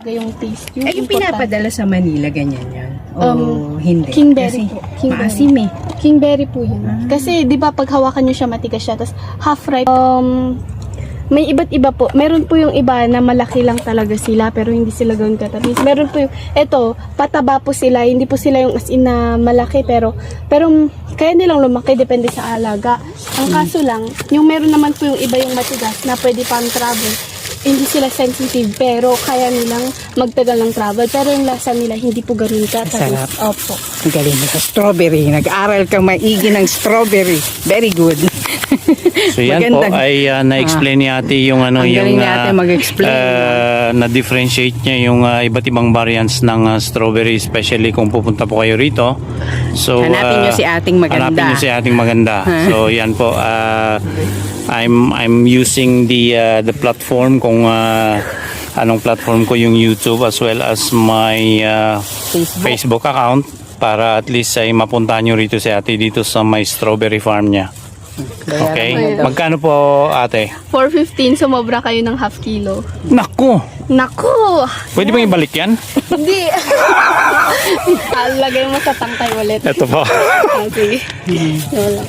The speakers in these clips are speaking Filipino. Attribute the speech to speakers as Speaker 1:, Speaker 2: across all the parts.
Speaker 1: Yung taste.
Speaker 2: Yung pinapadala sa Manila, ganyan yan? O hindi?
Speaker 1: Kingberry
Speaker 2: Kasi
Speaker 1: po. Kingberry.
Speaker 2: maasim eh.
Speaker 1: Kingberry po yun. Kasi, di ba, pag hawakan nyo siya, matigas siya. Tapos, half ripe. May iba't iba po. Meron po yung iba na malaki lang talaga sila, pero hindi sila gawin katamis. Meron po yung, eto, pataba po sila. Hindi po sila yung as in na malaki, pero kaya nilang lumaki, depende sa alaga. Ang kaso lang, yung meron naman po yung iba yung matigas na pwede pang travel. Hindi sila sensitive, pero kaya nilang magtagal ng travel. Pero yung lasa nila, hindi po ganun ka.
Speaker 2: Sarap.
Speaker 1: Opo.
Speaker 2: Ang galing mo sa strawberry. Nag-aral ka maigi ng strawberry. Very good.
Speaker 3: So yan
Speaker 2: Magandang-
Speaker 3: po ay na-explain ni ate yung ano
Speaker 2: Ang galing
Speaker 3: yung
Speaker 2: ni ate mag-explain.
Speaker 3: na-differentiate niya yung iba't ibang variants ng strawberry, especially kung pupunta po kayo rito. So
Speaker 2: Hanapin niyo si ating maganda.
Speaker 3: Hanapin niyo si ating maganda. So yan po, I'm using the platform kung anong platform ko, yung YouTube as well as my Facebook account, para at least ay mapuntahan nyo rito si ate dito sa my strawberry farm niya. Okay? Magkano po ate?
Speaker 1: 415, sumobra kayo ng half kilo.
Speaker 3: Naku!
Speaker 1: Naku!
Speaker 3: Pwede bang ibalik yan?
Speaker 1: Hindi. Lagay mo sa tangkay ulit.
Speaker 3: Ito po.
Speaker 1: Sige. Wala.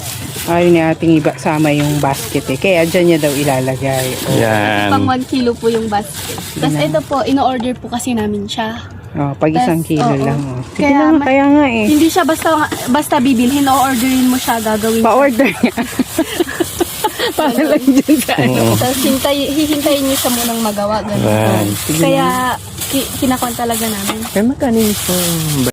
Speaker 2: Ayaw ni ating iba sama yung basket eh. Kaya dyan niya daw ilalagay.
Speaker 3: Yan.
Speaker 1: Pang 1 kilo po yung basket. Tapos ito po, ino-order po kasi namin siya.
Speaker 2: Oh, pag isang kilo
Speaker 1: oo.
Speaker 2: lang. Oh. Sige
Speaker 1: Kaya
Speaker 2: lang, kaya nga eh.
Speaker 1: Hindi siya basta bibilhin, o-orderin mo siya, gagawin
Speaker 2: Pa-order nga. Para lang dyan sa ano.
Speaker 1: Tapos hihintayin niyo siya munang magawa. Ganun.
Speaker 3: Yan.
Speaker 1: Kaya kinakon talaga namin.
Speaker 2: Kaya magkano yung